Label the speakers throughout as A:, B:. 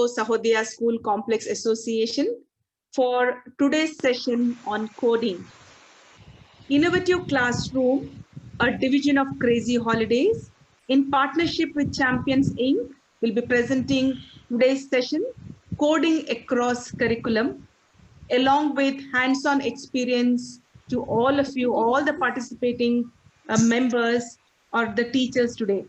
A: Sahodaya School Complex Association for today's session on coding. Innovative Classroom, a division of Crazy Holidays, in partnership with Champions Inc., will be presenting today's session, Coding Across Curriculum, along with hands-on experience to all of you, all the participating members or the teachers today.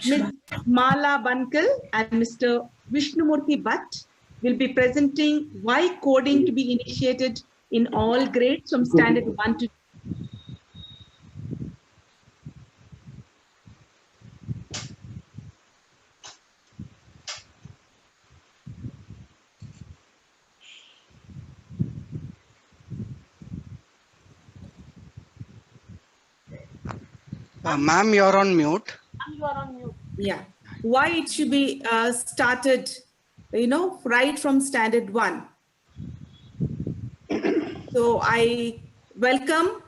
A: Ms. Mala Bankal and Mr. Vishnumurthy Bhatt will be presenting why coding to be initiated in all grades from standard 1 to
B: Ma'am, you're on mute.
A: Yeah. Why it should be started, right from standard 1. So I welcome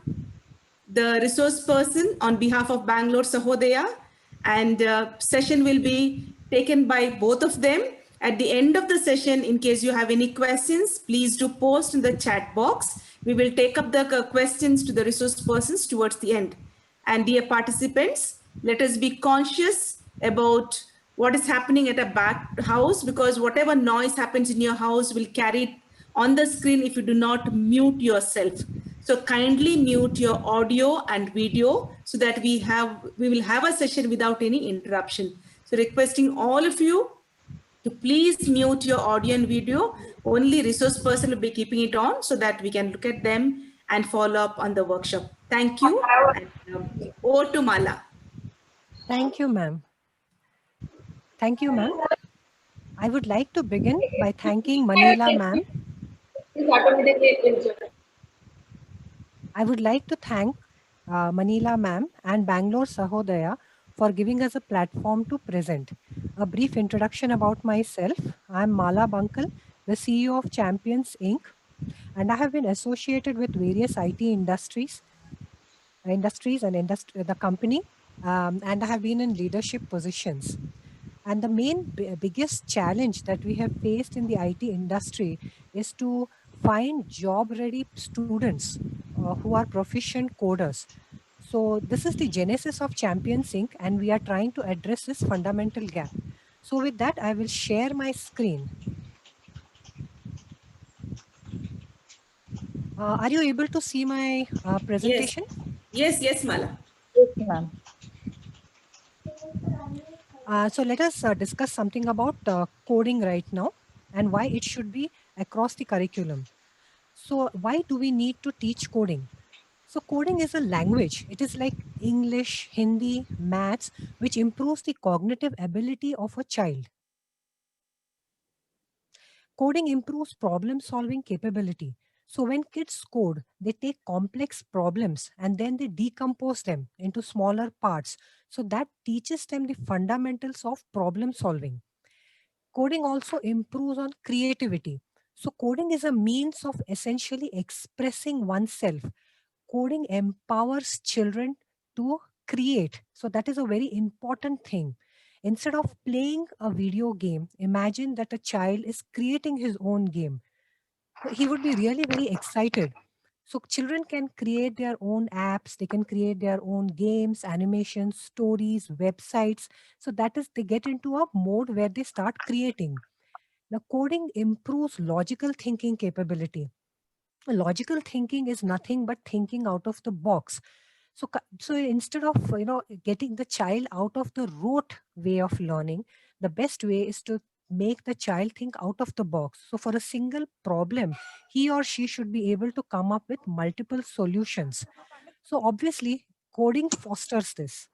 A: the resource person on behalf of Bangalore Sahodaya, and session will be taken by both of them. At the end of the session, in case you have any questions, please do post in the chat box. We will take up the questions to the resource persons towards the end. And dear participants, let us be conscious about what is happening at a back house, because whatever noise happens in your house will carry on the screen if you do not mute yourself. So kindly mute your audio and video so that we will have a session without any interruption. So requesting all of you to please mute your audio and video. Only resource person will be keeping it on so that we can look at them and follow up on the workshop. Thank you. And, over to Mala.
C: Thank you, ma'am. Thank you, ma'am. I would like to begin by thanking Manila, ma'am. I would like to thank Manila, ma'am, and Bangalore Sahodaya for giving us a platform to present. A brief introduction about myself. I'm Mala Bankal, the CEO of Champions Inc., and I have been associated with various IT industries and the company, and I have been in leadership positions. And the biggest challenge that we have faced in the IT industry is to find job-ready students who are proficient coders. So this is the genesis of Champions Inc., and we are trying to address this fundamental gap. So with that, I will share my screen. Are you able to see my presentation?
A: Yes, Mala.
D: Okay, ma'am.
C: So let us discuss something about coding right now and why it should be across the curriculum. So why do we need to teach coding? So coding is a language. It is like English, Hindi, maths, which improves the cognitive ability of a child. Coding improves problem-solving capability. So when kids code, they take complex problems and then they decompose them into smaller parts. So that teaches them the fundamentals of problem solving. Coding also improves on creativity. So coding is a means of essentially expressing oneself. Coding empowers children to create. So that is a very important thing. Instead of playing a video game, imagine that a child is creating his own game. He would be really very excited. So children can create their own apps, they can create their own games, animations, stories, websites. So that is, they get into a mode where they start creating. Now, coding improves logical thinking capability. Logical thinking is nothing but thinking out of the box. So instead of getting the child out of the rote way of learning, the best way is to make the child think out of the box. So for a single problem, he or she should be able to come up with multiple solutions. So obviously, coding fosters this.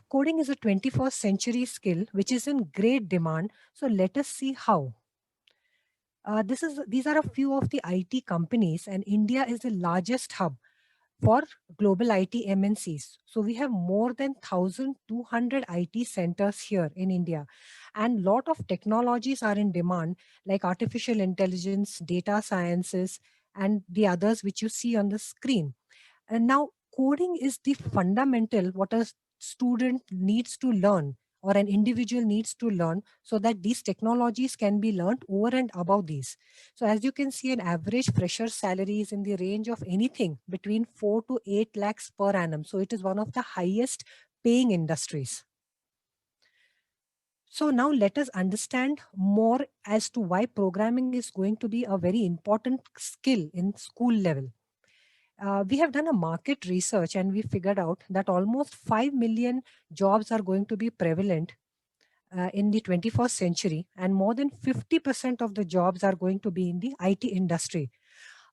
C: Coding is a 21st century skill which is in great demand. So let us see how. These are a few of the IT companies, and India is the largest hub for global IT MNCs. So we have more than 1,200 IT centers here in India, and lot of technologies are in demand like artificial intelligence, data sciences, and the others which you see on the screen. And now coding is the fundamental what a student needs to learn or an individual needs to learn so that these technologies can be learned over and above these. So as you can see, an average fresher salary is in the range of anything between 4 to 8 lakhs per annum. So it is one of the highest paying industries. So now let us understand more as to why programming is going to be a very important skill in school level. We have done a market research and we figured out that almost 5 million jobs are going to be prevalent in the 21st century, and more than 50% of the jobs are going to be in the IT industry.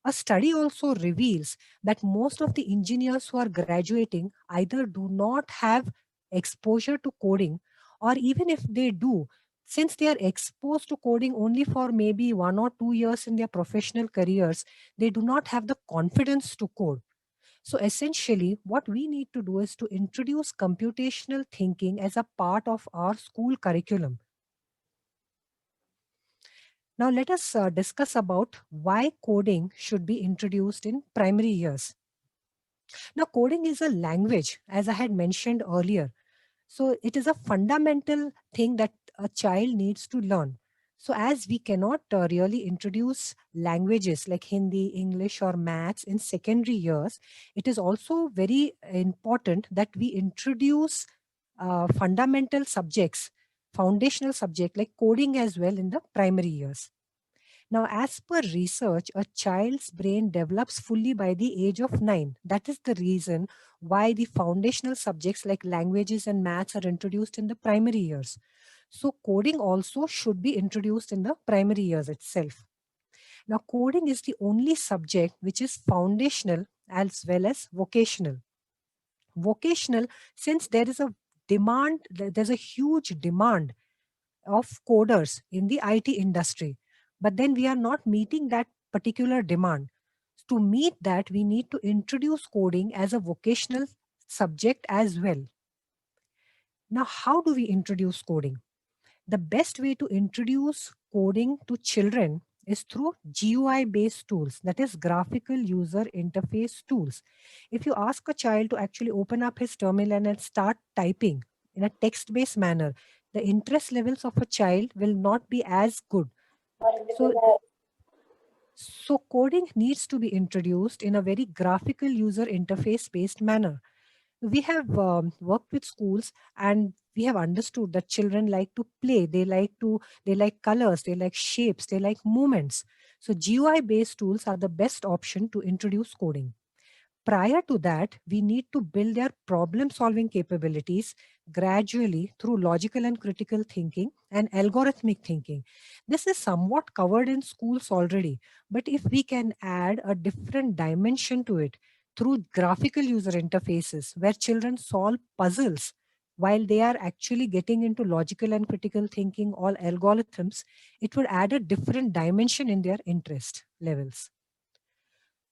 C: A study also reveals that most of the engineers who are graduating either do not have exposure to coding, or even if they do, since they are exposed to coding only for maybe 1 or 2 years in their professional careers, they do not have the confidence to code. So essentially, what we need to do is to introduce computational thinking as a part of our school curriculum. Now let us discuss about why coding should be introduced in primary years. Now coding is a language, as I had mentioned earlier. So it is a fundamental thing that a child needs to learn. So as we cannot really introduce languages like Hindi, English or maths in secondary years, it is also very important that we introduce fundamental subjects, foundational subject like coding as well in the primary years. Now, as per research, a child's brain develops fully by the age of 9. That is the reason why the foundational subjects like languages and maths are introduced in the primary years. So, coding also should be introduced in the primary years itself. Now, coding is the only subject which is foundational as well as vocational. Vocational, since there is a demand, there's a huge demand of coders in the IT industry. But then we are not meeting that particular demand. To meet that, we need to introduce coding as a vocational subject as well. Now, how do we introduce coding? The best way to introduce coding to children is through GUI based tools, that is graphical user interface tools. If you ask a child to actually open up his terminal and start typing in a text based manner, the interest levels of a child will not be as good. So coding needs to be introduced in a very graphical user interface based manner. We have worked with schools and we have understood that children like to play, they like colors, they like shapes, they like movements. So GUI based tools are the best option to introduce coding. Prior to that, we need to build their problem solving capabilities gradually through logical and critical thinking and algorithmic thinking. This is somewhat covered in schools already, but if we can add a different dimension to it through graphical user interfaces where children solve puzzles while they are actually getting into logical and critical thinking or algorithms, it would add a different dimension in their interest levels.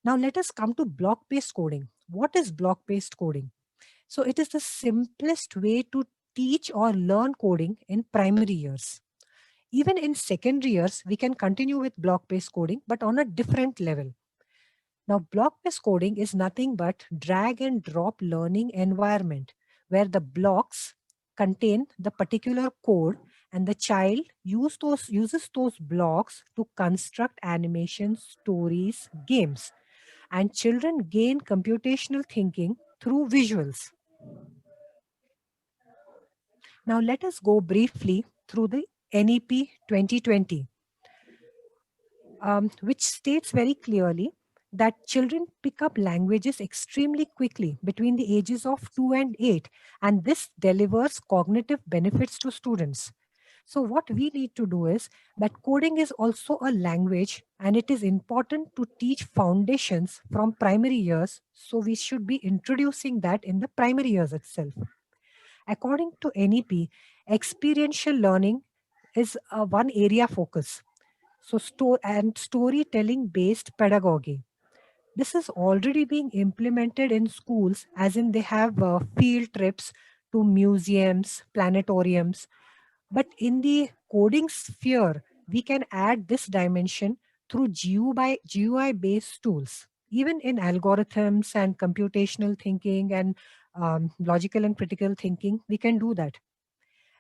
C: Now let us come to block-based coding. What is block-based coding? So it is the simplest way to teach or learn coding in primary years. Even in secondary years, we can continue with block-based coding, but on a different level. Now, block-based coding is nothing but drag and drop learning environment where the blocks contain the particular code and the child uses those blocks to construct animations, stories, games, and children gain computational thinking through visuals. Now let us go briefly through the NEP 2020, which states very clearly that children pick up languages extremely quickly between the ages of 2 and 8, and this delivers cognitive benefits to students. So what we need to do is that coding is also a language and it is important to teach foundations from primary years. So we should be introducing that in the primary years itself. According to NEP, experiential learning is one area focus. So storytelling based pedagogy. This is already being implemented in schools, as in they have field trips to museums, planetariums, but in the coding sphere, we can add this dimension through GUI based tools. Even in algorithms and computational thinking and logical and critical thinking, we can do that.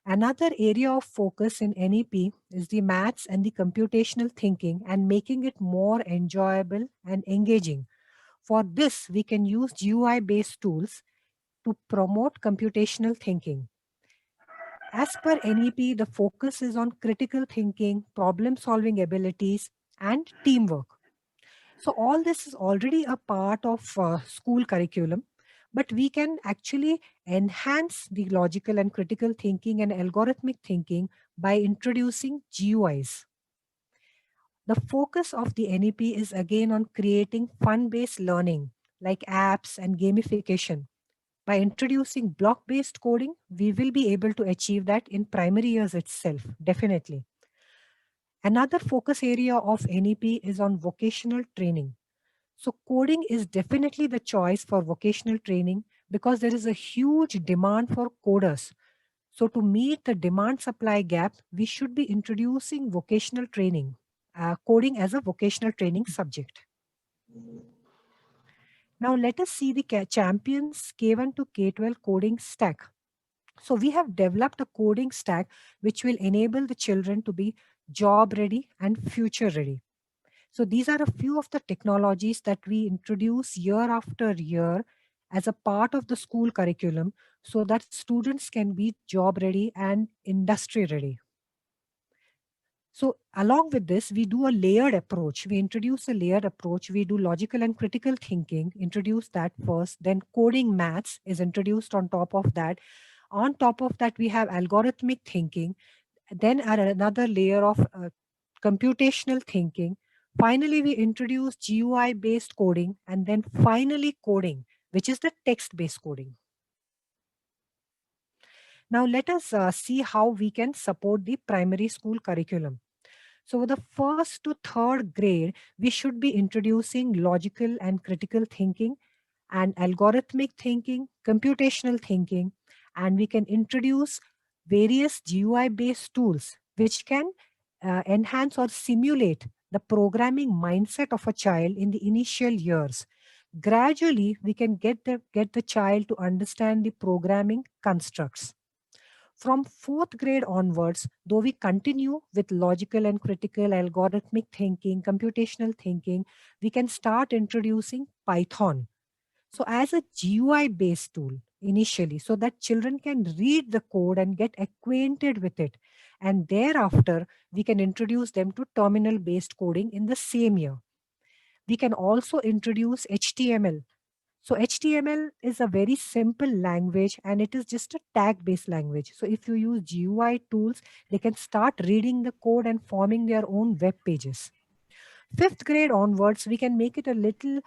C: Another area of focus in NEP is the maths and the computational thinking and making it more enjoyable and engaging. For this, we can use GUI based tools to promote computational thinking. As per NEP, the focus is on critical thinking, problem solving abilities, and teamwork. So all this is already a part of school curriculum, but we can actually enhance the logical and critical thinking and algorithmic thinking by introducing GUIs. The focus of the NEP is again on creating fun-based learning like apps and gamification. By introducing block-based coding, we will be able to achieve that in primary years itself, definitely. Another focus area of NEP is on vocational training. So coding is definitely the choice for vocational training because there is a huge demand for coders. So to meet the demand supply gap, we should be introducing vocational training, coding as a vocational training subject. Now let us see the Champions K1 to K12 coding stack. So we have developed a coding stack which will enable the children to be job ready and future ready. So these are a few of the technologies that we introduce year after year as a part of the school curriculum so that students can be job ready and industry ready. So along with this, we do a layered approach. We introduce a layered approach. We do logical and critical thinking, introduce that first. Then coding maths is introduced on top of that. On top of that, we have algorithmic thinking. Then another layer of computational thinking. Finally, we introduce GUI-based coding, and then finally coding, which is the text-based coding. Now let us see how we can support the primary school curriculum. So the first to third grade, we should be introducing logical and critical thinking and algorithmic thinking, computational thinking, and we can introduce various GUI-based tools which can enhance or simulate the programming mindset of a child in the initial years. Gradually, we can get the child to understand the programming constructs. From fourth grade onwards, though we continue with logical and critical algorithmic thinking, computational thinking, we can start introducing Python. So as a GUI based tool initially, so that children can read the code and get acquainted with it. And thereafter, we can introduce them to terminal based coding in the same year. We can also introduce HTML. So HTML is a very simple language and it is just a tag based language. So if you use GUI tools, they can start reading the code and forming their own web pages. Fifth grade onwards, we can make it a little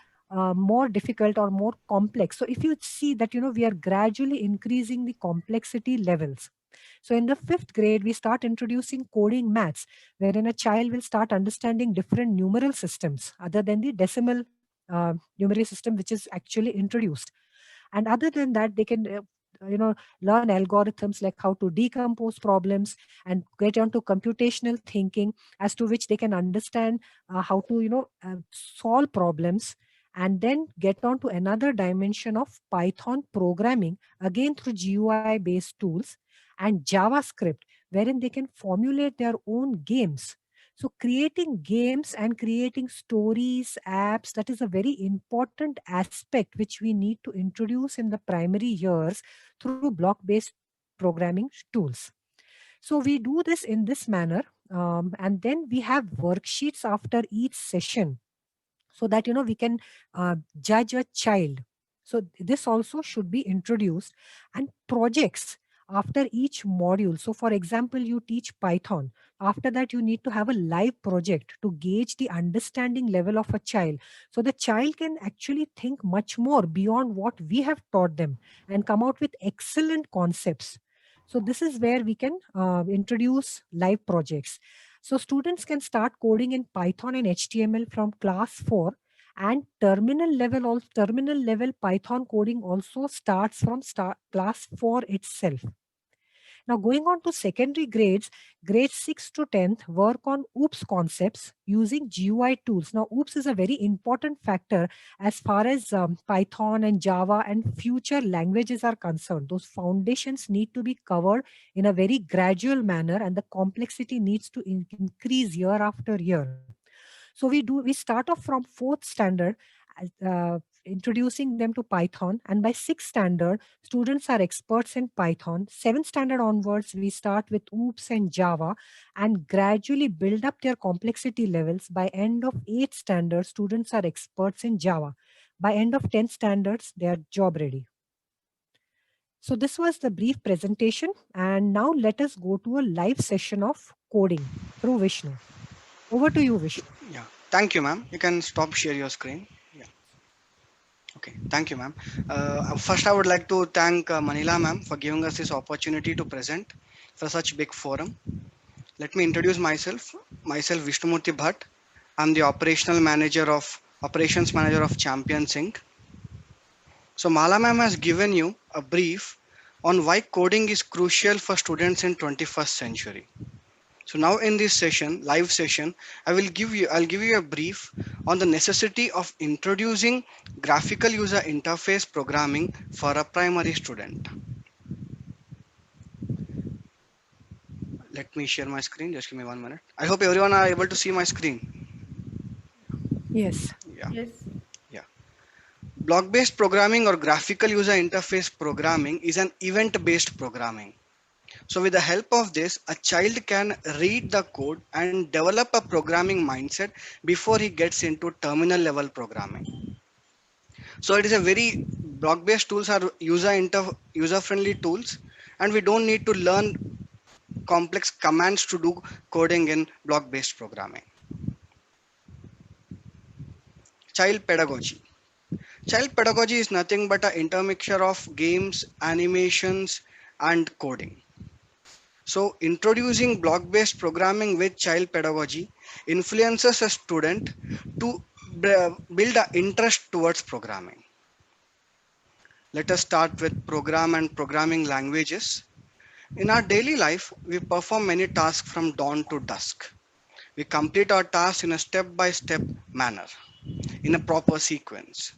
C: more difficult or more complex. So if you see that, we are gradually increasing the complexity levels. So in the fifth grade, we start introducing coding maths, wherein a child will start understanding different numeral systems other than the decimal numeral system, which is actually introduced. And other than that, they can learn algorithms like how to decompose problems and get onto computational thinking, as to which they can understand how to solve problems, and then get on to another dimension of Python programming, again through GUI based tools, and JavaScript, wherein they can formulate their own games. So creating games and creating stories, apps, that is a very important aspect which we need to introduce in the primary years through block-based programming tools. So we do this in this manner, and then we have worksheets after each session so that we can judge a child. So this also should be introduced, and projects after each module. So for example, you teach Python. After that, you need to have a live project to gauge the understanding level of a child. So the child can actually think much more beyond what we have taught them and come out with excellent concepts. So this is where we can introduce live projects. So students can start coding in Python and HTML from class 4, and terminal level Python coding also starts from class 4 itself. Now, going on to secondary grades, grades 6 to 10th work on OOPS concepts using GUI tools. Now, OOPS is a very important factor as far as Python and Java and future languages are concerned. Those foundations need to be covered in a very gradual manner, and the complexity needs to increase year after year. So we start off from fourth standard, introducing them to Python, and by sixth standard, students are experts in Python. Seventh standard onwards, we start with OOPS and Java, and gradually build up their complexity levels. By end of eighth standard, students are experts in Java. By end of 10th standards, they are job ready. So this was the brief presentation, and now let us go to a live session of coding through Vishnu. Over to you, Vishnu.
B: Yeah, thank you, ma'am. You can stop share your screen. Yeah. Okay, thank you, ma'am. First, I would like to thank Manila ma'am for giving us this opportunity to present for such big forum. Let me introduce myself. Myself, Vishnumurthy Bhatt. I'm the operations manager of Champions Inc. So Mala ma'am has given you a brief on why coding is crucial for students in 21st century. So now in this session, live session, I'll give you a brief on the necessity of introducing graphical user interface programming for a primary student. Let me share my screen. Just give me 1 minute. I hope everyone are able to see my screen.
C: Yes.
B: Yeah.
A: Yes.
B: Yeah. Block-based programming or graphical user interface programming is an event-based programming. So with the help of this, a child can read the code and develop a programming mindset before he gets into terminal level programming. So it is a very block-based tools are user-friendly tools, and we don't need to learn complex commands to do coding in block-based programming. Child pedagogy. Child pedagogy is nothing but an intermixture of games, animations, and coding. So introducing block-based programming with child pedagogy influences a student to build an interest towards programming. Let us start with program and programming languages. In our daily life, we perform many tasks from dawn to dusk. We complete our tasks in a step-by-step manner, in a proper sequence.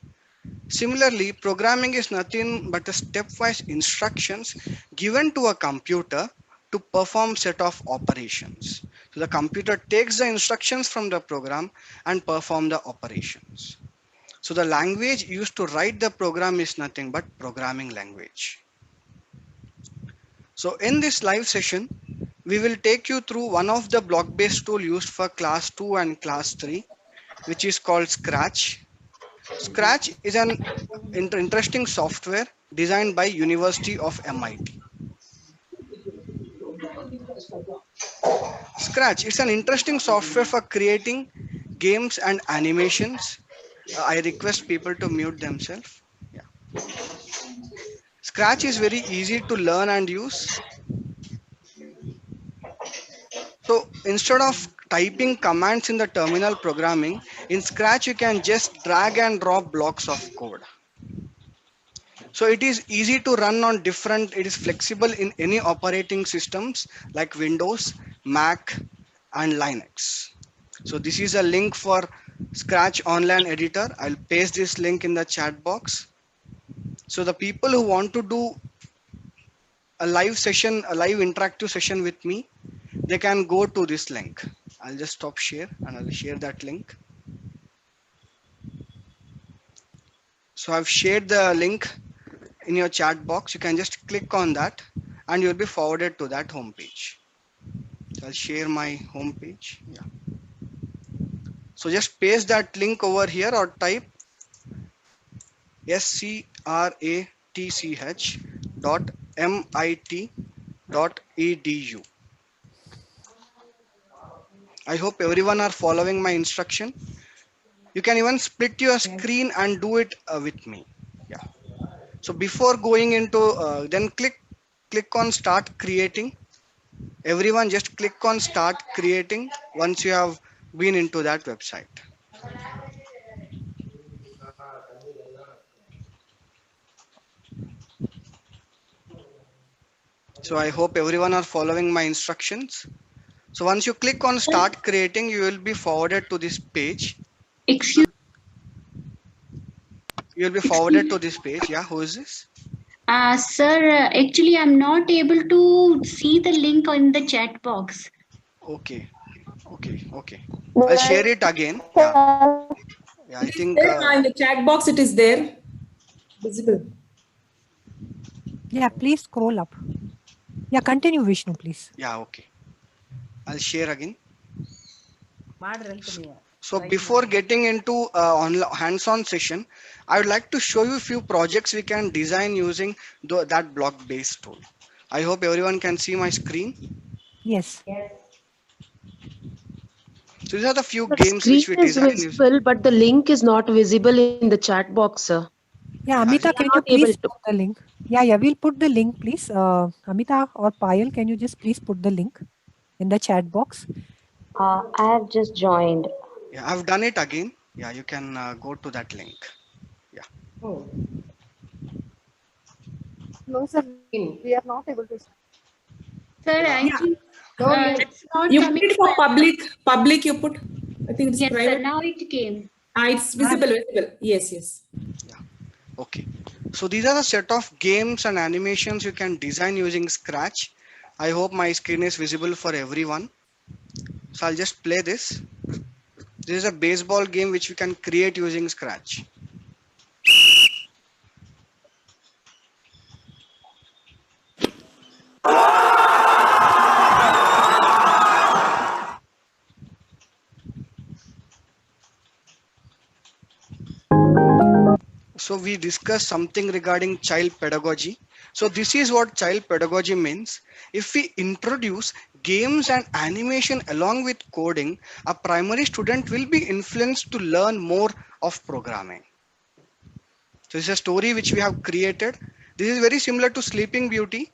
B: Similarly, programming is nothing but a stepwise instructions given to a computer to perform set of operations. So the computer takes the instructions from the program and perform the operations. So the language used to write the program is nothing but programming language. So in this live session, we will take you through one of the block-based tool used for class 2 and class 3, which is called Scratch. Scratch is an interesting software designed by University of MIT. Scratch, it's an interesting software for creating games and animations. I request people to mute themselves. Yeah. Scratch is very easy to learn and use. So instead of typing commands in the terminal programming, in Scratch you can just drag and drop blocks of code. So it is easy to run on it is flexible in any operating systems like Windows, Mac, and Linux. So this is a link for Scratch Online Editor. I'll paste this link in the chat box. So the people who want to do a live session, a live interactive session with me, they can go to this link. I'll just stop share and I'll share that link. So I've shared the link in your chat box. You can just click on that and you'll be forwarded to that homepage. So I'll share my homepage. Yeah. So just paste that link over here or type scratch.mit.edu. I hope everyone are following my instruction. You can even split your screen and do it with me. Yeah. So before going into then click on start creating. Everyone just click on start creating once you have been into that website. So I hope everyone are following my instructions. So once you click on start creating, you will be forwarded to this page.
D: Excuse,
B: You will be forwarded
D: excuse,
B: to this page. Yeah, who is this?
D: sir. Actually, I'm not able to see the link in the chat box.
B: Okay, okay. I'll share it again. Yeah, yeah. I
A: It is
B: think.
A: there in the chat box. It is there, visible.
C: Yeah, please scroll up. Yeah, continue, Vishnu, please.
B: Yeah, okay. I'll share again. So before getting into hands-on session, I would like to show you a few projects we can design using that block-based tool. I hope everyone can see my screen.
C: Yes.
B: So these are the few
E: The
B: games which
E: screen
B: we
E: is
B: design using.
E: visible, but the link is not visible in the chat box, sir.
C: Yeah,
B: Yeah,
C: Amita,
E: We are
C: can
E: not
C: you
E: able
C: please
E: to.
C: put the link? Yeah, we'll put the link, please. Amita or Payal, can you just please put the link in the chat box?
F: I have just joined.
B: yeah, I've done it again. Yeah, you can go to that link. Yeah.
D: Sir,
B: Yeah.
D: I think it's not
A: You put
D: coming
A: it
D: to
A: for
D: us.
A: public. Public, you put. I think it's
D: Yes, sir.
A: private.
D: Now it came.
A: It's visible. Visible. Yes, yes.
B: Okay. So these are the set of games and animations you can design using Scratch. I hope my screen is visible for everyone. So I'll just play this. This is a baseball game which we can create using Scratch. So we discussed something regarding child pedagogy. So this is what child pedagogy means. If we introduce games and animation along with coding, a primary student will be influenced to learn more of programming. So this is a story which we have created. This is very similar to Sleeping Beauty.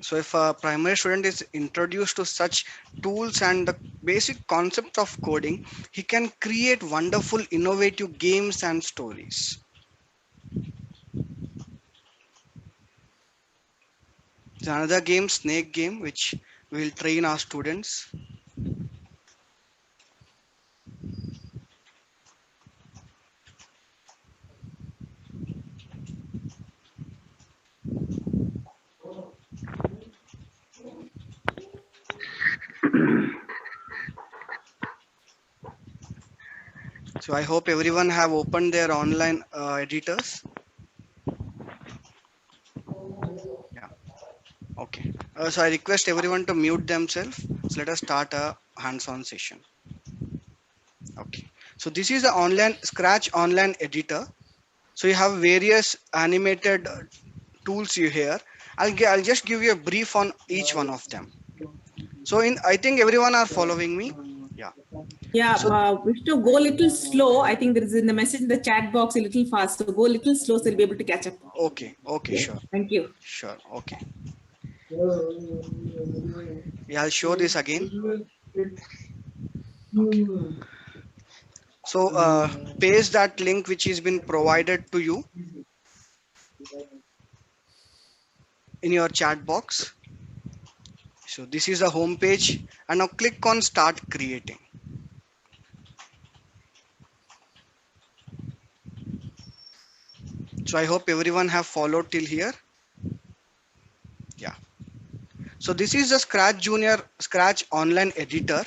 B: So if a primary student is introduced to such tools and the basic concept of coding, he can create wonderful, innovative games and stories. There's another game, Snake Game, which will train our students. So I hope everyone have opened their online editors. Yeah. Okay. So I request everyone to mute themselves. So let us start a hands-on session. Okay. So this is the online Scratch online editor. So you have various animated tools you here. I'll just give you a brief on each one of them. So I think everyone are following me. Yeah.
A: Yeah,
B: So
A: Vishnu, go a little slow. I think there is in the message in the chat box a little fast. So go a little slow so you'll be able to catch up.
B: okay, okay, sure,
A: Thank you.
B: sure, okay. Yeah, I'll show this again. Okay. So paste that link which has been provided to you in your chat box. So this is the home page, and now click on start creating. So I hope everyone have followed till here. Yeah. So this is the Scratch online editor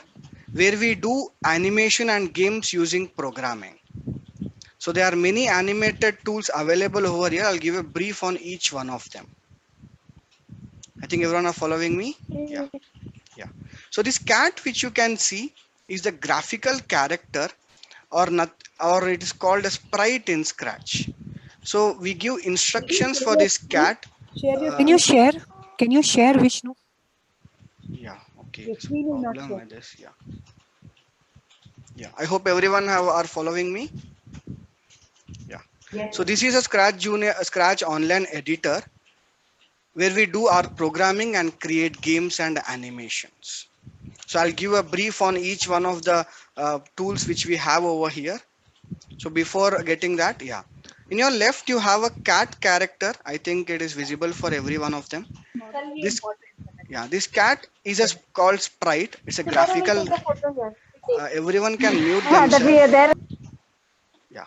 B: where we do animation and games using programming. So there are many animated tools available over here. I'll give a brief on each one of them. I think everyone are following me. Yeah. Yeah. So this cat which you can see is the graphical character or not, or it is called a sprite in Scratch. So we give instructions for this cat.
C: Can you share? Can you share, Vishnu?
B: Yeah, okay. There's a problem with this. Yeah. Yeah. I hope everyone are following me. Yeah. So this is a Scratch online editor where we do our programming and create games and animations. So I'll give a brief on each one of the tools which we have over here. So before getting that, yeah. In your left, you have a cat character. I think it is visible for every one of them. This, yeah, this cat is called sprite. It's a graphical. Everyone can mute themselves. Yeah.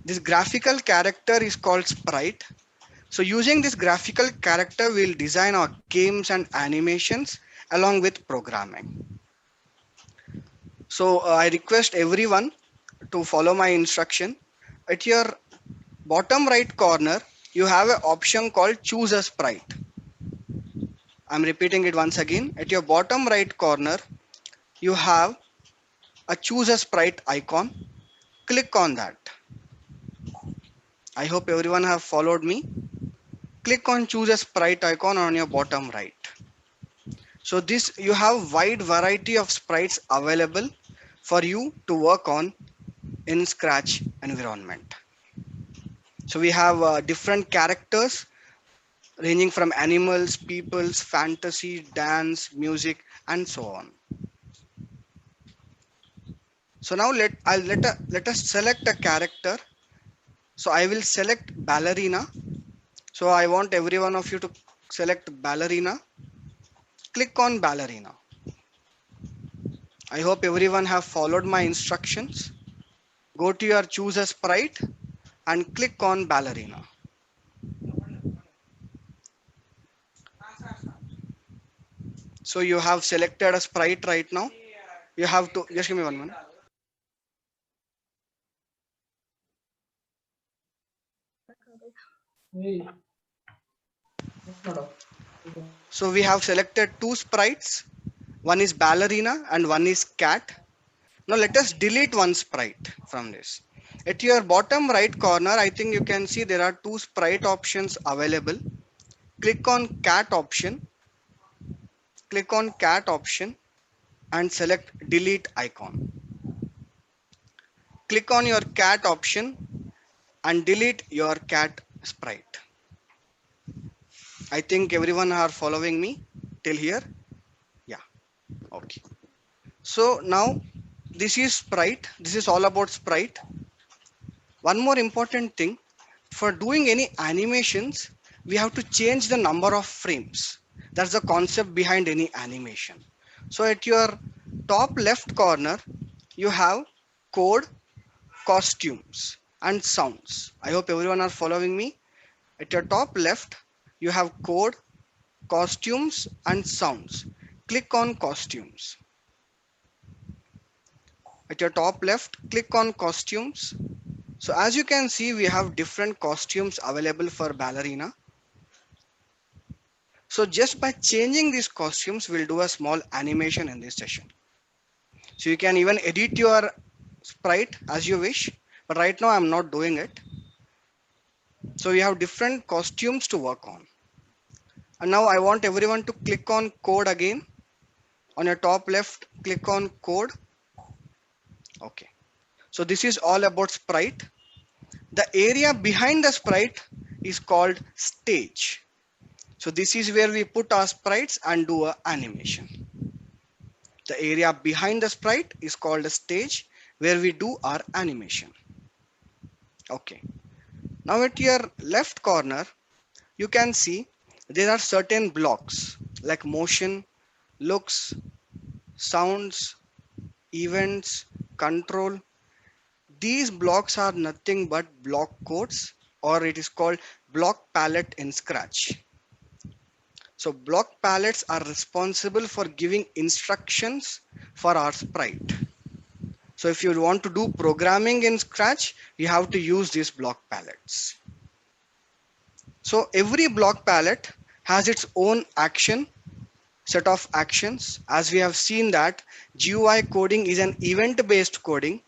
B: This graphical character is called sprite. So using this graphical character, we'll design our games and animations along with programming. So I request everyone to follow my instruction. At your bottom right corner, you have an option called choose a sprite. I'm repeating it once again. At your bottom right corner, you have a choose a sprite icon. Click on that. I hope everyone have followed me. Click on choose a sprite icon on your bottom right. So this, you have wide variety of sprites available for you to work on in Scratch environment. So we have different characters ranging from animals, peoples, fantasy, dance, music, and so on. So now let us select a character. So I will select ballerina. So I want every one of you to select ballerina. Click on ballerina. I hope everyone have followed my instructions. Go to your choose a sprite and click on ballerina. So you have selected a sprite right now. You have to just give me 1 minute. So we have selected two sprites. One is ballerina and one is cat. Now let us delete one sprite from this. At your bottom right corner, I think you can see there are two sprite options available. Click on cat option. Click on cat option and select delete icon. Click on your cat option and delete your cat sprite. I think everyone are following me till here. Yeah, okay. So now this is sprite. This is all about sprite. One more important thing, for doing any animations, we have to change the number of frames. That's the concept behind any animation. So at your top left corner, you have code, costumes, and sounds. I hope everyone are following me. At your top left, you have code, costumes, and sounds. Click on costumes. At your top left, click on costumes. So as you can see, we have different costumes available for ballerina. So just by changing these costumes, we'll do a small animation in this session. So you can even edit your sprite as you wish, but right now I'm not doing it. So we have different costumes to work on. And now I want everyone to click on code again. On your top left, click on code. Okay. So this is all about sprite. The area behind the sprite is called stage. So this is where we put our sprites and do a animation. The area behind the sprite is called a stage where we do our animation. Okay. Now at your left corner, you can see there are certain blocks like motion, looks, sounds, events, control. These blocks are nothing but block codes, or it is called block palette in Scratch. So block palettes are responsible for giving instructions for our sprite. So if you want to do programming in Scratch, you have to use these block palettes. So every block palette has its own action, set of actions. As we have seen that GUI coding is an event-based coding.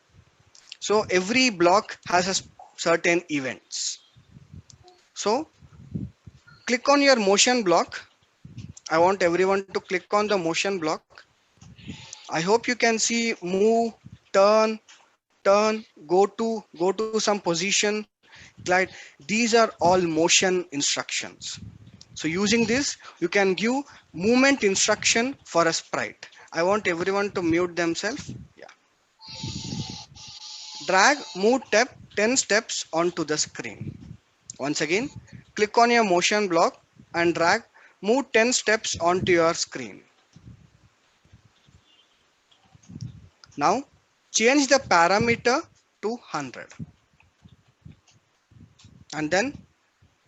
B: So every block has a certain events. So click on your motion block. I want everyone to click on the motion block. I hope you can see move, turn, go to some position, glide. These are all motion instructions. So using this, you can give movement instruction for a sprite. I want everyone to mute themselves. Yeah. Drag, move 10 steps onto the screen. Once again, click on your motion block and drag, move 10 steps onto your screen. Now change the parameter to 100 and then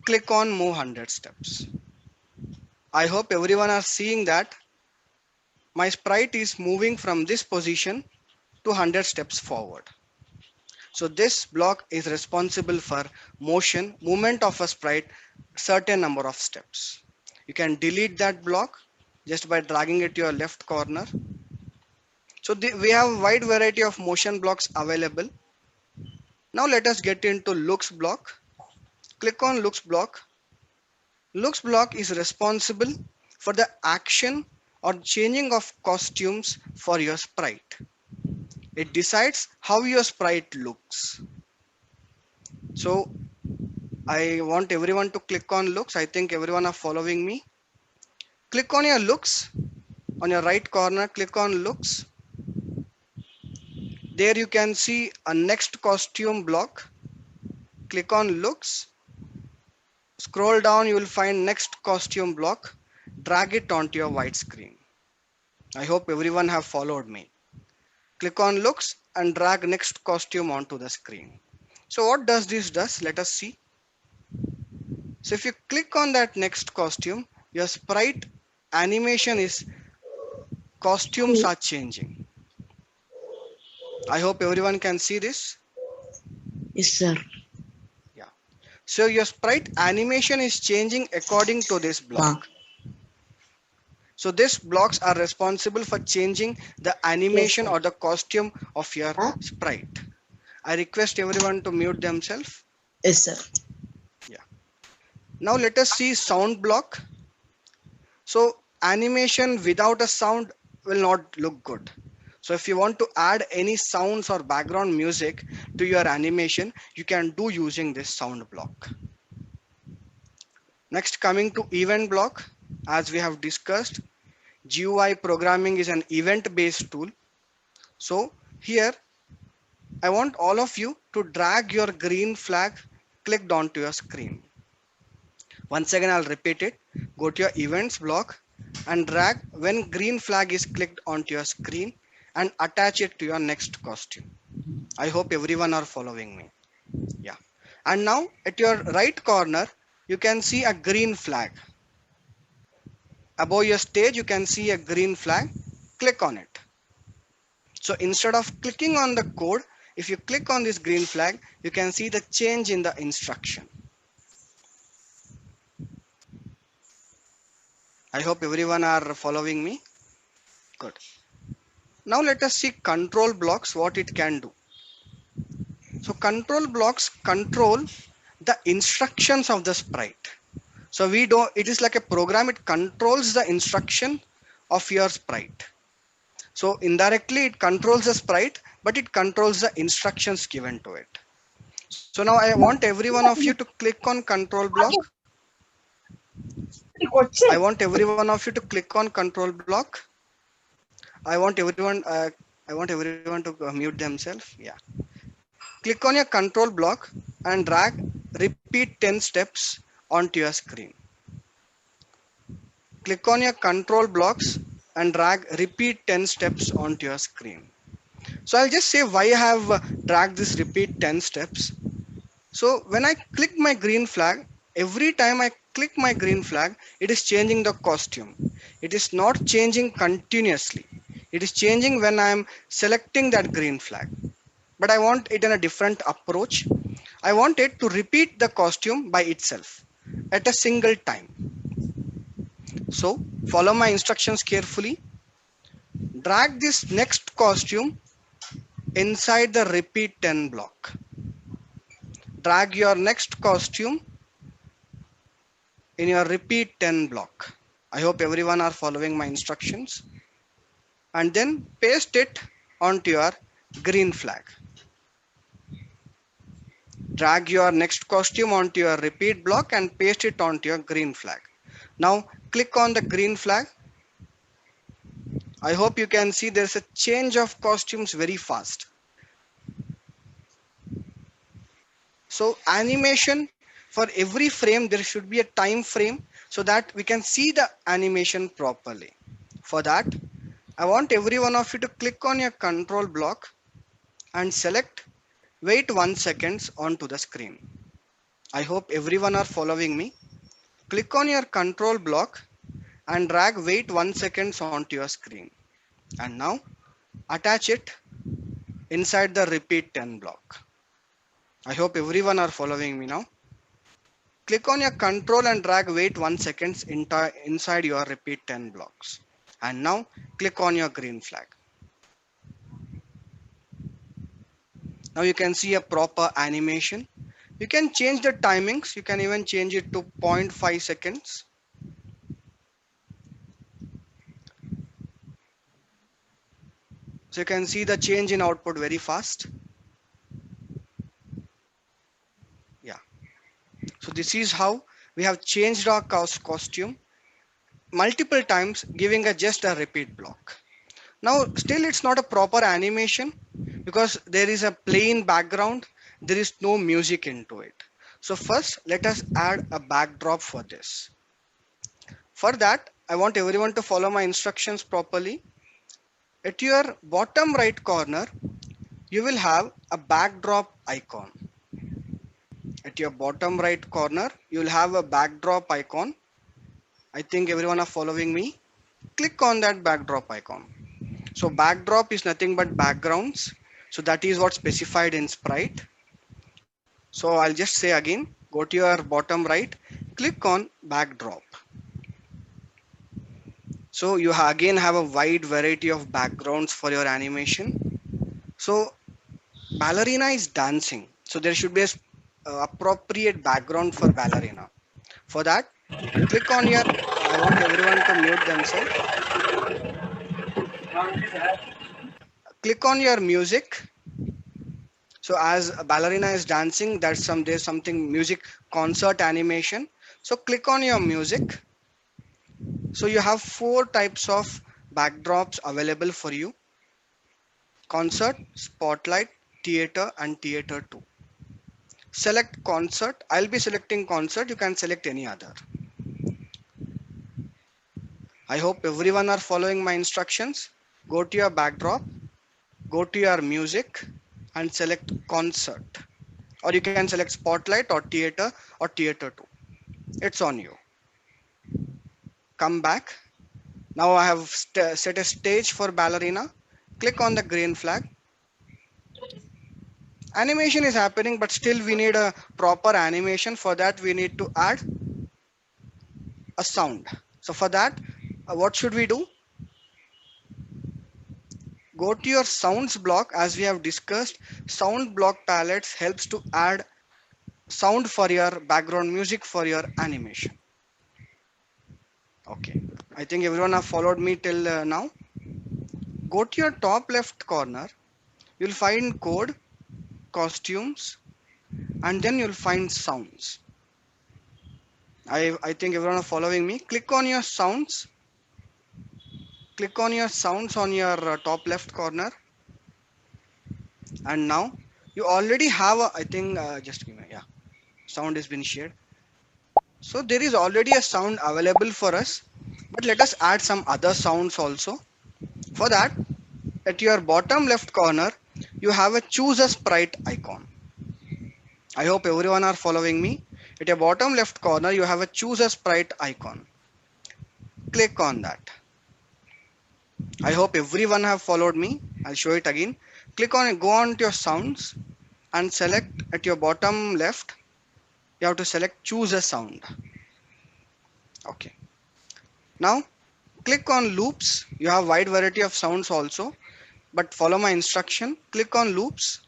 B: click on move 100 steps. I hope everyone are seeing that my sprite is moving from this position to 100 steps forward. So this block is responsible for movement of a sprite certain number of steps. You can delete that block just by dragging it to your left corner. So we have a wide variety of motion blocks available. Now let us get into looks block. Click on looks block. Looks block is responsible for the action or changing of costumes for your sprite. It decides how your sprite looks. So I want everyone to click on looks. I think everyone are following me. Click on your looks. On your right corner, click on looks. There you can see a next costume block. Click on looks. Scroll down, you will find next costume block. Drag it onto your white screen. I hope everyone have followed me. Click on looks and drag next costume onto the screen. So what does this does? Let us see. So if you click on that next costume, your sprite animation is costumes are changing. I hope everyone can see this.
G: Yes, sir.
B: Yeah. So your sprite animation is changing according to this block. So these blocks are responsible for changing the animation or the costume of your sprite. I request everyone to mute themselves.
G: Yes, sir.
B: Yeah. Now let us see sound block. So animation without a sound will not look good. So if you want to add any sounds or background music to your animation, you can do using this sound block. Next, coming to event block, as we have discussed, GUI programming is an event-based tool. So here, I want all of you to drag your green flag clicked onto your screen. Once again, I'll repeat it. Go to your events block and drag when green flag is clicked onto your screen and attach it to your next costume. I hope everyone are following me. Yeah. And now at your right corner, you can see a green flag. Above your stage, you can see a green flag. Click on it. So instead of clicking on the code, if you click on this green flag, you can see the change in the instruction. I hope everyone are following me. Good. Now let us see control blocks, what it can do. So control blocks control the instructions of the sprite. So it is like a program, it controls the instruction of your sprite. So indirectly it controls the sprite, but it controls the instructions given to it. So now I want every one of you to click on control block. I want every one of you to click on control block. I want everyone to mute themselves. Yeah. Click on your control block and drag repeat 10 steps onto your screen. Click on your control blocks and drag repeat 10 steps onto your screen. So I'll just say why I have dragged this repeat 10 steps. So when I click my green flag, every time I click my green flag, it is changing the costume. It is not changing continuously. It is changing when I am selecting that green flag. But I want it in a different approach. I want it to repeat the costume by itself at a single time. So follow my instructions carefully. Drag this next costume inside the repeat 10 block. Drag your next costume in your repeat 10 block. I hope everyone are following my instructions. And then paste it onto your green flag. Drag your next costume onto your repeat block and paste it onto your green flag. Now click on the green flag. I hope you can see there's a change of costumes very fast. So animation, for every frame there should be a time frame so that we can see the animation properly. For that, I want every one of you to click on your control block and select wait 1 second onto the screen. I hope everyone are following me. Click on your control block and drag wait 1 second onto your screen. And now attach it inside the repeat 10 block. I hope everyone are following me now. Click on your control and drag wait 1 second inside your repeat 10 blocks. And now click on your green flag. Now you can see a proper animation. You can change the timings. You can even change it to 0.5 seconds. So you can see the change in output very fast. Yeah. So this is how we have changed our costume multiple times, giving just a repeat block. Now still it's not a proper animation because there is a plain background. There is no music into it. So first let us add a backdrop for this. For that, I want everyone to follow my instructions properly. At your bottom right corner, you will have a backdrop icon. At your bottom right corner, you will have a backdrop icon. I think everyone are following me. Click on that backdrop icon. So backdrop is nothing but backgrounds. So that is what's specified in Sprite. So I'll just say again, go to your bottom right, click on backdrop. So you again have a wide variety of backgrounds for your animation. So ballerina is dancing. So there should be a appropriate background for ballerina. For that, click on your, I want everyone to mute themselves. Click on your music. So as a ballerina is dancing, there's something music concert animation. So click on your music. So you have 4 types of backdrops available for you: concert, spotlight, theater, and theater 2. Select concert. I'll be selecting concert. You can select any other. I hope everyone are following my instructions. Go to your backdrop, go to your music and select concert, or you can select spotlight or theater 2. It's on you. Come back. Now I have set a stage for ballerina. Click on the green flag. Animation is happening, but still we need a proper animation. For that, we need to add a sound. So for that, what should we do? Go to your sounds block. As we have discussed, sound block palettes helps to add sound for your background music for your animation. Okay, I think everyone have followed me till now. go to your top left corner, you'll find code, costumes, and then you'll find sounds. I think everyone are following me. Click on your sounds. Click on your sounds on your top left corner. And now you already have a, I think, just give me, yeah, sound has been shared. So there is already a sound available for us, but let us add some other sounds also. For that, at your bottom left corner, you have a choose a sprite icon. I hope everyone are following me. At your bottom left corner, you have a choose a sprite icon. Click on that. I hope everyone have followed me. I'll show it again. Click on it, go on to your sounds and select at your bottom left. You have to select choose a sound. Okay. Now click on loops. You have wide variety of sounds also, but follow my instruction. Click on loops.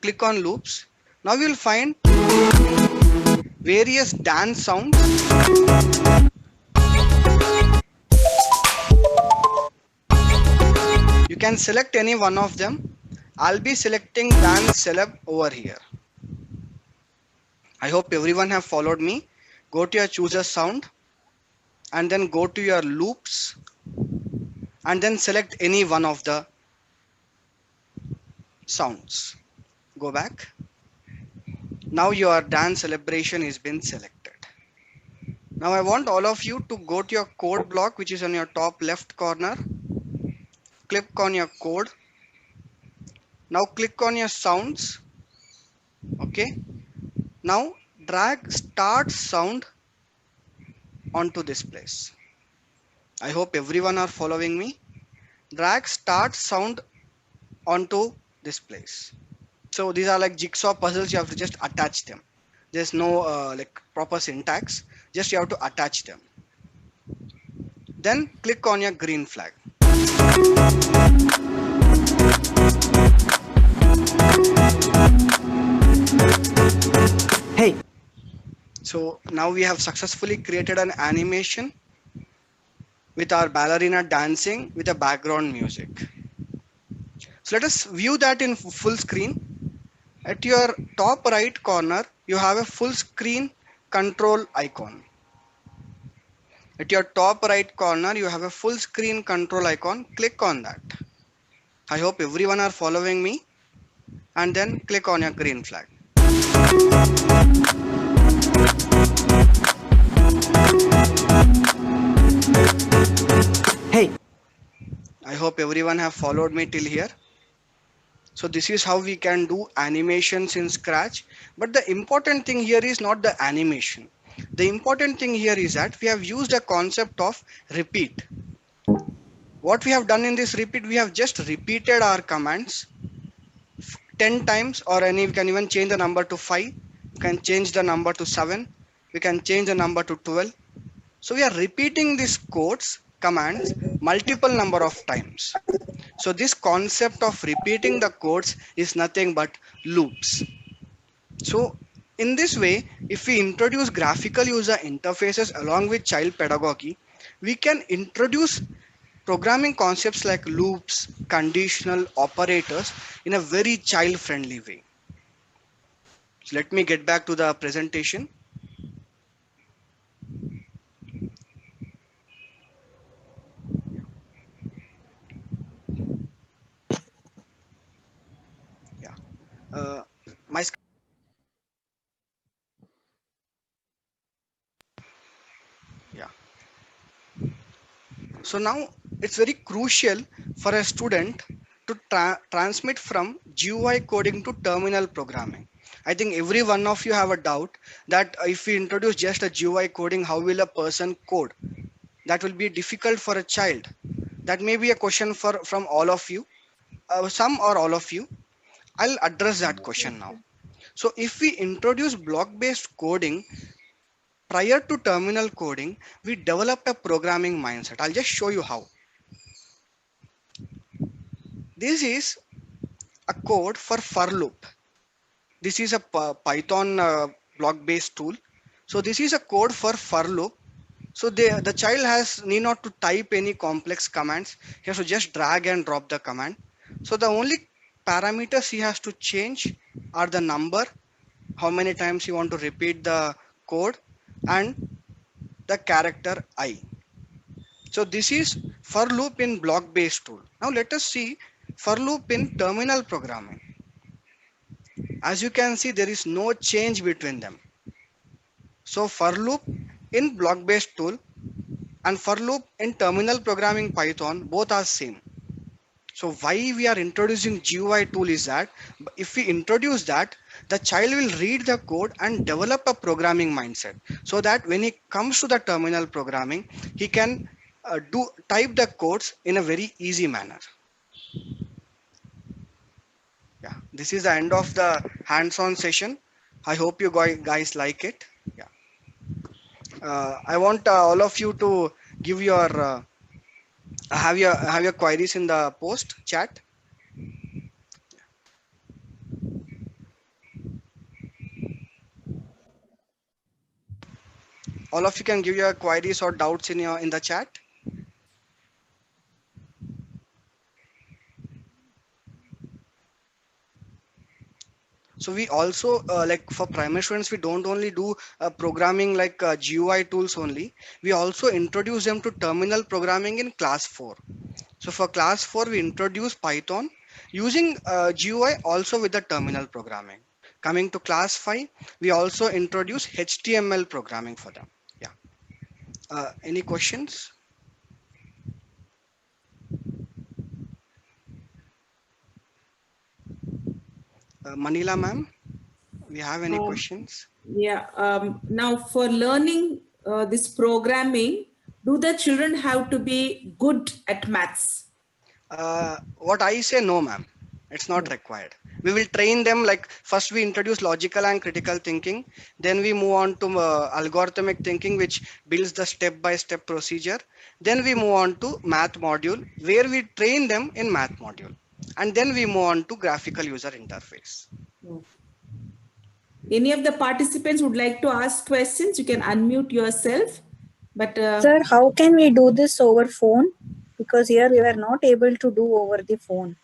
B: Click on loops. Now you'll find various dance sounds. You can select any one of them. I'll be selecting dance celeb over here. I hope everyone have followed me. Go to your choose a sound and then go to your loops and then select any one of the sounds. Go back. Now your dance celebration has been selected. Now I want all of you to go to your code block, which is on your top left corner. Click on your code. Now click on your sounds. Okay. Now drag start sound onto this place. I hope everyone are following me. Drag start sound onto this place. So these are like jigsaw puzzles. You have to just attach them. There's no like proper syntax. Just you have to attach them. Then click on your green flag.
H: Hey.
B: So now we have successfully created an animation with our ballerina dancing with a background music. So let us view that in full screen. At your top right corner, you have a full screen control icon. At your top right corner, you have a full screen control icon. Click on that. I hope everyone are following me. And then click on your green flag.
H: Hey.
B: I hope everyone have followed me till here. So this is how we can do animations in Scratch. But the important thing here is not the animation. The important thing here is that we have used a concept of repeat. What we have done in this repeat, we have just repeated our commands 10 times, or we can even change the number to 5. We can change the number to 7. We can change the number to 12. So we are repeating these codes, commands, multiple number of times. So this concept of repeating the codes is nothing but loops. So in this way, if we introduce graphical user interfaces along with child pedagogy, we can introduce programming concepts like loops, conditional operators in a very child-friendly way. So let me get back to the presentation. Yeah. So now it's very crucial for a student to transmit from GUI coding to terminal programming. I think every one of you have a doubt that if we introduce just a GUI coding, how will a person code? That will be difficult for a child. That may be a question from all of you, some or all of you. I'll address that question now. So if we introduce block-based coding prior to terminal coding, we develop a programming mindset. I'll just show you how. This is a code for for loop. This is a Python block-based tool. So this is a code for loop. So the child need not to type any complex commands. He has to just drag and drop the command. So the only parameters he has to change are the number, how many times you want to repeat the code, and the character I. So this is for loop in block based tool. Now let us see for loop in terminal programming. As you can see, there is no change between them. So for loop in block based tool and for loop in terminal programming Python, both are same. So why we are introducing GUI tool is that if we introduce that, the child will read the code and develop a programming mindset, so that when he comes to the terminal programming, he can type the codes in a very easy manner. Yeah, this is the end of the hands-on session. I hope you guys like it. Yeah, I want all of you to give your have your queries in the post chat. All of you can give your queries or doubts in the chat. So we also like for primary students, we don't only do programming like GUI tools only. We also introduce them to terminal programming in class 4. So for class 4, we introduce Python using GUI also with the terminal programming. Coming to class 5, we also introduce HTML programming for them. Yeah. Any questions? Manila ma'am, we have any questions?
A: Yeah. Now for learning this programming, do the children have to be good at maths?
B: What I say, no ma'am, it's not required. We will train them, like first we introduce logical and critical thinking, then we move on to algorithmic thinking, which builds the step-by-step procedure. Then we move on to math module, where we train them in math module, and then we move on to graphical user interface.
A: Any of the participants would like to ask questions? You can unmute yourself. But
H: Sir, how can we do this over phone? Because here we were not able to do over the phone.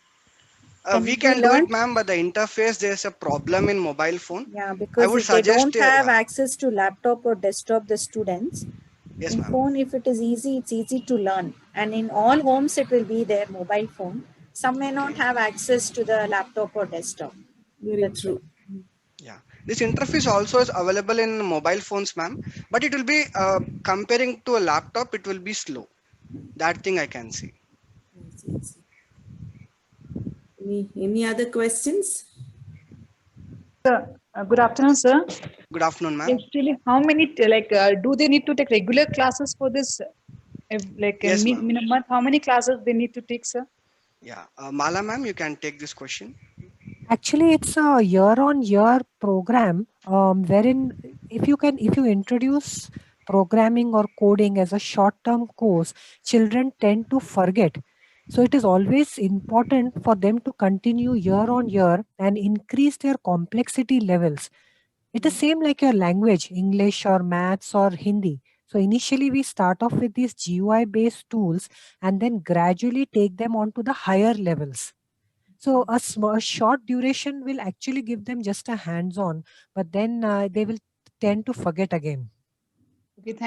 B: We can do it, ma'am, but the interface, there's a problem in mobile phone.
H: Yeah, because if they don't have access to laptop or desktop, the students.
B: Yes,
H: in phone, if it is easy, it's easy to learn. And in all homes, it will be their mobile phone. Some may not have access to the laptop or desktop.
A: Very true.
B: Yeah, this interface also is available in mobile phones, ma'am, but it will be comparing to a laptop, it will be slow. That thing I can see.
A: Any other questions?
I: Good afternoon, sir.
B: Good afternoon, ma'am.
I: Actually, how many do they need to take regular classes for this?
B: Yes,
I: in a month, how many classes they need to take, sir?
B: Yeah, Mala ma'am, you can take this question.
C: Actually, it's a year-on-year program wherein if you introduce programming or coding as a short-term course, children tend to forget. So it is always important for them to continue year on year and increase their complexity levels. It is same like your language, English or maths or Hindi. So initially we start off with these GUI based tools and then gradually take them on to the higher levels. So a short duration will actually give them just a hands-on, but then they will tend to forget again.
I: Okay, thank